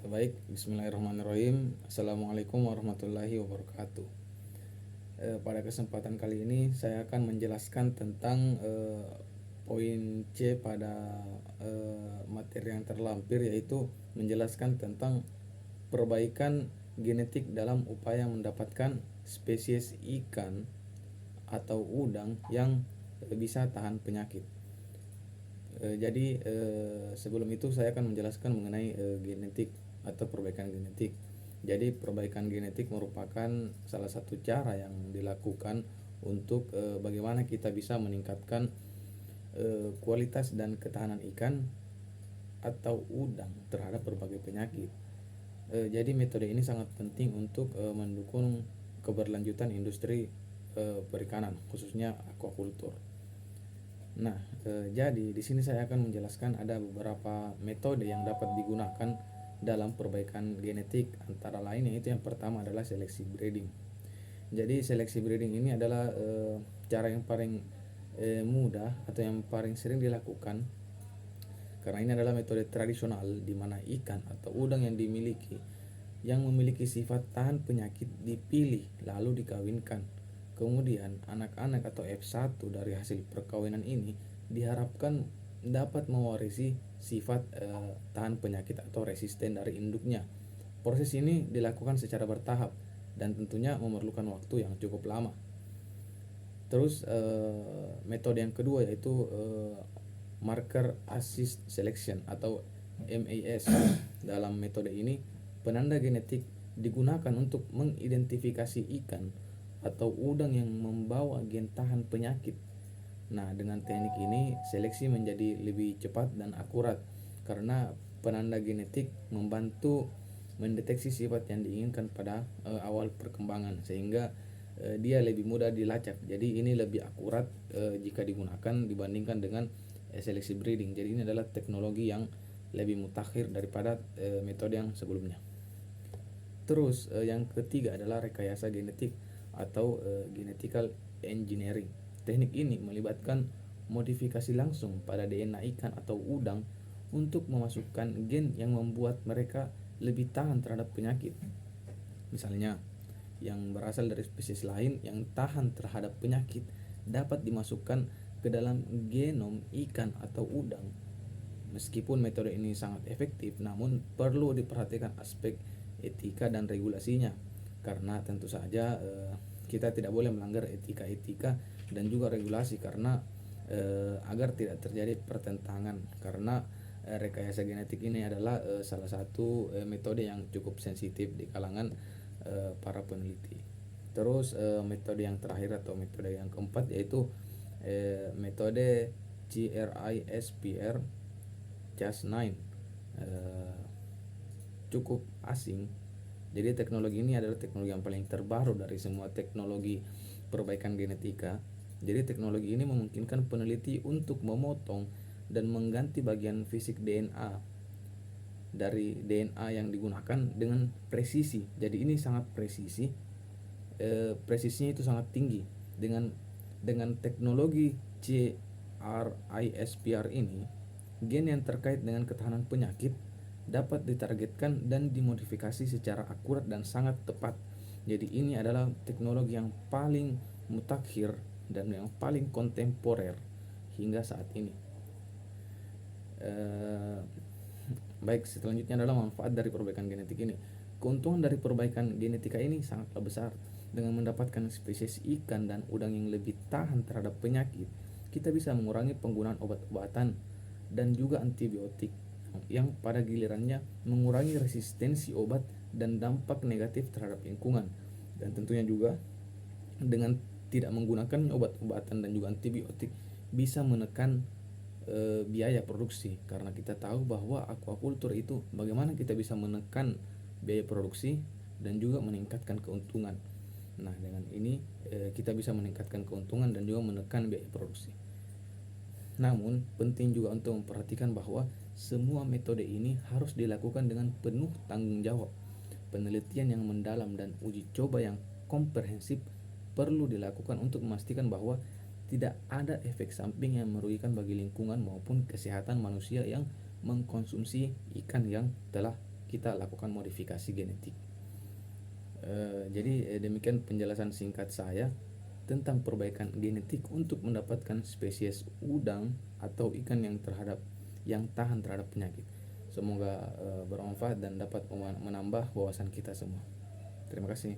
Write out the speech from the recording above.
Baik, bismillahirrahmanirrahim. Assalamualaikum warahmatullahi wabarakatuh. Pada kesempatan kali ini saya akan menjelaskan tentang poin C pada materi yang terlampir, yaitu menjelaskan tentang perbaikan genetik dalam upaya mendapatkan spesies ikan atau udang yang bisa tahan penyakit. Jadi sebelum itu saya akan menjelaskan mengenai genetik atau perbaikan genetik. Jadi perbaikan genetik merupakan salah satu cara yang dilakukan untuk bagaimana kita bisa meningkatkan kualitas dan ketahanan ikan atau udang terhadap berbagai penyakit. Jadi metode ini sangat penting untuk mendukung keberlanjutan industri perikanan, khususnya aquaculture. Nah, jadi di sini saya akan menjelaskan ada beberapa metode yang dapat digunakan dalam perbaikan genetik, antara lain yaitu yang pertama adalah seleksi breeding. Jadi seleksi breeding ini adalah cara yang paling mudah atau yang paling sering dilakukan, karena ini adalah metode tradisional di mana ikan atau udang yang memiliki sifat tahan penyakit dipilih lalu dikawinkan. Kemudian anak-anak atau F1 dari hasil perkawinan ini diharapkan dapat mewarisi sifat tahan penyakit atau resisten dari induknya. Proses ini dilakukan secara bertahap dan tentunya memerlukan waktu yang cukup lama. Terus metode yang kedua yaitu marker assist selection atau MAS. Dalam metode ini penanda genetik digunakan untuk mengidentifikasi ikan atau udang yang membawa gen tahan penyakit. Nah, dengan teknik ini seleksi menjadi lebih cepat dan akurat karena penanda genetik membantu mendeteksi sifat yang diinginkan pada awal perkembangan, sehingga dia lebih mudah dilacak. Jadi ini lebih akurat jika digunakan dibandingkan dengan seleksi breeding. Jadi ini adalah teknologi yang lebih mutakhir daripada metode yang sebelumnya. Terus yang ketiga adalah rekayasa genetik atau genetical engineering. Teknik ini melibatkan modifikasi langsung pada DNA ikan atau udang untuk memasukkan gen yang membuat mereka lebih tahan terhadap penyakit. Misalnya, yang berasal dari spesies lain yang tahan terhadap penyakit dapat dimasukkan ke dalam genom ikan atau udang. Meskipun metode ini sangat efektif, namun perlu diperhatikan aspek etika dan regulasinya, karena tentu saja kita tidak boleh melanggar etika dan juga regulasi karena agar tidak terjadi pertentangan, karena rekayasa genetik ini adalah salah satu metode yang cukup sensitif di kalangan para peneliti. Terus metode yang terakhir atau metode yang keempat yaitu metode CRISPR Cas9. Cukup asing. Jadi teknologi ini adalah teknologi yang paling terbaru dari semua teknologi perbaikan genetika. Jadi teknologi ini memungkinkan peneliti untuk memotong dan mengganti bagian fisik DNA dari DNA yang digunakan dengan presisi. Jadi ini sangat presisi, presisinya itu sangat tinggi. Dengan teknologi CRISPR ini, gen yang terkait dengan ketahanan penyakit dapat ditargetkan dan dimodifikasi secara akurat dan sangat tepat. Jadi ini adalah teknologi yang paling mutakhir dan yang paling kontemporer hingga saat ini. Baik, selanjutnya adalah manfaat dari perbaikan genetik ini. Keuntungan dari perbaikan genetika ini sangatlah besar. Dengan mendapatkan spesies ikan dan udang yang lebih tahan terhadap penyakit, kita bisa mengurangi penggunaan obat-obatan dan juga antibiotik yang pada gilirannya mengurangi resistensi obat dan dampak negatif terhadap lingkungan. Dan tentunya juga dengan tidak menggunakan obat-obatan dan juga antibiotik bisa menekan biaya produksi, karena kita tahu bahwa aquaculture itu bagaimana kita bisa menekan biaya produksi dan juga meningkatkan keuntungan. Nah, dengan ini kita bisa meningkatkan keuntungan dan juga menekan biaya produksi. Namun penting juga untuk memperhatikan bahwa semua metode ini harus dilakukan dengan penuh tanggung jawab. Penelitian yang mendalam dan uji coba yang komprehensif perlu dilakukan untuk memastikan bahwa tidak ada efek samping yang merugikan bagi lingkungan maupun kesehatan manusia yang mengkonsumsi ikan yang telah kita lakukan modifikasi genetik. Jadi demikian penjelasan singkat saya tentang perbaikan genetik untuk mendapatkan spesies udang atau ikan yang tahan terhadap penyakit. Semoga bermanfaat dan dapat menambah wawasan kita semua. Terima kasih.